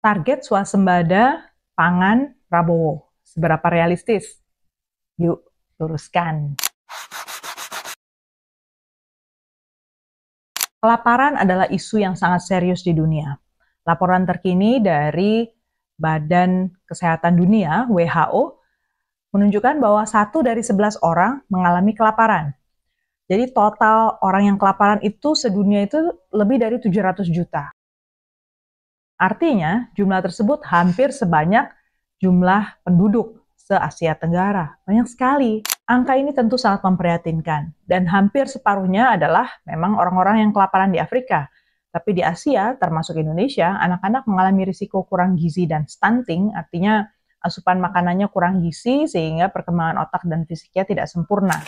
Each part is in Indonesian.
Target swasembada pangan Prabowo, seberapa realistis? Yuk, luruskan. Kelaparan adalah isu yang sangat serius di dunia. Laporan terkini dari Badan Kesehatan Dunia, WHO, menunjukkan bahwa 1 dari 11 orang mengalami kelaparan. Jadi total orang yang kelaparan itu sedunia itu lebih dari 700 juta. Artinya, jumlah tersebut hampir sebanyak jumlah penduduk se-Asia Tenggara. Banyak sekali. Angka ini tentu sangat memprihatinkan. Dan hampir separuhnya adalah memang orang-orang yang kelaparan di Afrika. Tapi di Asia, termasuk Indonesia, anak-anak mengalami risiko kurang gizi dan stunting, artinya asupan makanannya kurang gizi sehingga perkembangan otak dan fisiknya tidak sempurna.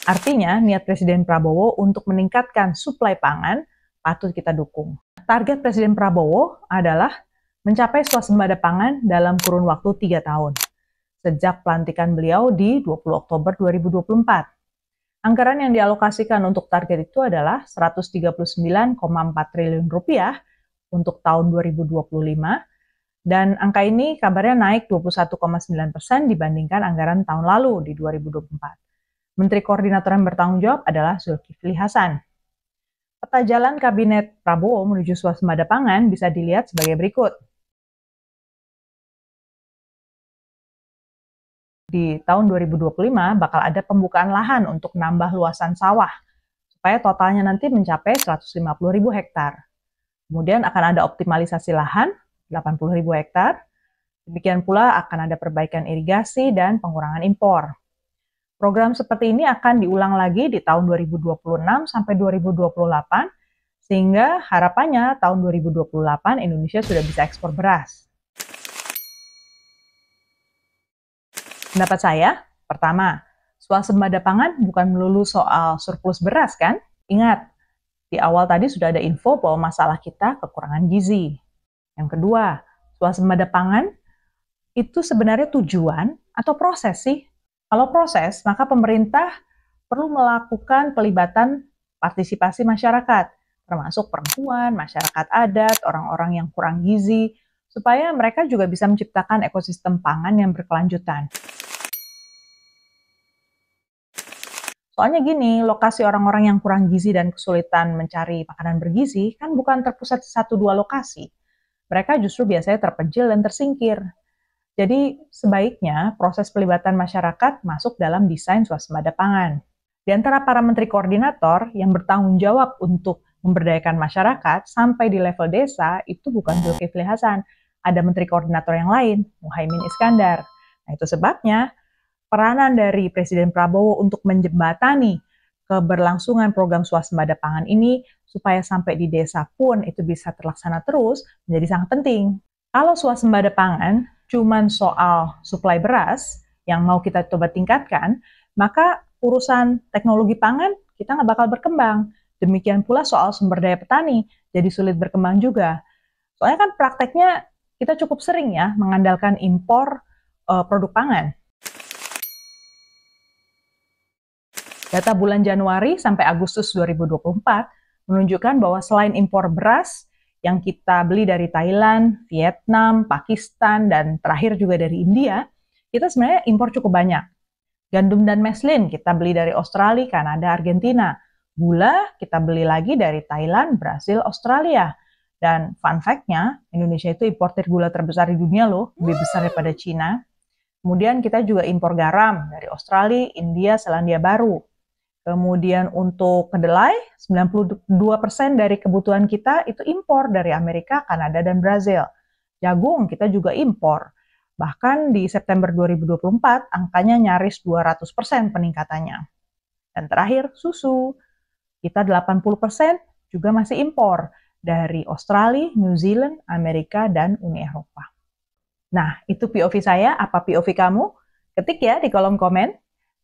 Artinya, niat Presiden Prabowo untuk meningkatkan suplai pangan patut kita dukung. Target Presiden Prabowo adalah mencapai swasembada pangan dalam kurun waktu 3 tahun, sejak pelantikan beliau di 20 Oktober 2024. Anggaran yang dialokasikan untuk target itu adalah 139,4 triliun rupiah untuk tahun 2025, dan angka ini kabarnya naik 21,9% dibandingkan anggaran tahun lalu di 2024. Menteri Koordinator yang bertanggung jawab adalah Zulkifli Hasan. Peta jalan Kabinet Prabowo menuju swasembada pangan bisa dilihat sebagai berikut. Di tahun 2025 bakal ada pembukaan lahan untuk nambah luasan sawah, supaya totalnya nanti mencapai 150.000 hektar. Kemudian akan ada optimalisasi lahan, 80.000 hektar. Demikian pula akan ada perbaikan irigasi dan pengurangan impor. Program seperti ini akan diulang lagi di tahun 2026 sampai 2028, sehingga harapannya tahun 2028 Indonesia sudah bisa ekspor beras. Pendapat saya, pertama, swasembada pangan bukan melulu soal surplus beras kan? Ingat, di awal tadi sudah ada info bahwa masalah kita kekurangan gizi. Yang kedua, swasembada pangan itu sebenarnya tujuan atau proses sih? Kalau proses, maka pemerintah perlu melakukan pelibatan partisipasi masyarakat, termasuk perempuan, masyarakat adat, orang-orang yang kurang gizi, supaya mereka juga bisa menciptakan ekosistem pangan yang berkelanjutan. Soalnya gini, lokasi orang-orang yang kurang gizi dan kesulitan mencari makanan bergizi kan bukan terpusat di 1-2 lokasi. Mereka justru biasanya terpencil dan tersingkir. Jadi, sebaiknya proses pelibatan masyarakat masuk dalam desain swasembada pangan. Di antara para menteri koordinator yang bertanggung jawab untuk memberdayakan masyarakat sampai di level desa, itu bukan Zulkifli Hasan. Ada menteri koordinator yang lain, Muhaimin Iskandar. Nah, itu sebabnya peranan dari Presiden Prabowo untuk menjembatani keberlangsungan program swasembada pangan ini supaya sampai di desa pun itu bisa terlaksana terus menjadi sangat penting. Kalau swasembada pangan cuman soal suplai beras yang mau kita coba tingkatkan, maka urusan teknologi pangan kita nggak bakal berkembang. Demikian pula soal sumber daya petani, jadi sulit berkembang juga. Soalnya kan prakteknya kita cukup sering ya mengandalkan impor produk pangan. Data bulan Januari sampai Agustus 2024 menunjukkan bahwa selain impor beras, yang kita beli dari Thailand, Vietnam, Pakistan, dan terakhir juga dari India, kita sebenarnya impor cukup banyak. Gandum dan meslin kita beli dari Australia, Kanada, Argentina. Gula kita beli lagi dari Thailand, Brasil, Australia. Dan fun fact-nya, Indonesia itu importir gula terbesar di dunia loh, lebih besar daripada Cina. Kemudian kita juga impor garam dari Australia, India, Selandia Baru. Kemudian untuk kedelai, 92% dari kebutuhan kita itu impor dari Amerika, Kanada, dan Brazil. Jagung kita juga impor. Bahkan di September 2024, angkanya nyaris 200% peningkatannya. Dan terakhir, susu. Kita 80% juga masih impor dari Australia, New Zealand, Amerika, dan Uni Eropa. Nah, itu POV saya. Apa POV kamu? Ketik ya di kolom komen.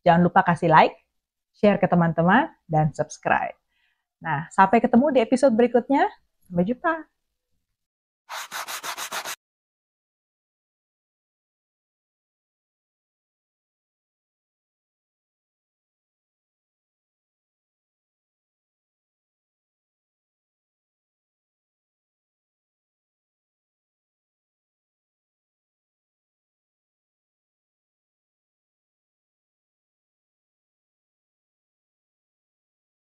Jangan lupa kasih like, share ke teman-teman, dan subscribe. Nah, sampai ketemu di episode berikutnya. Sampai jumpa.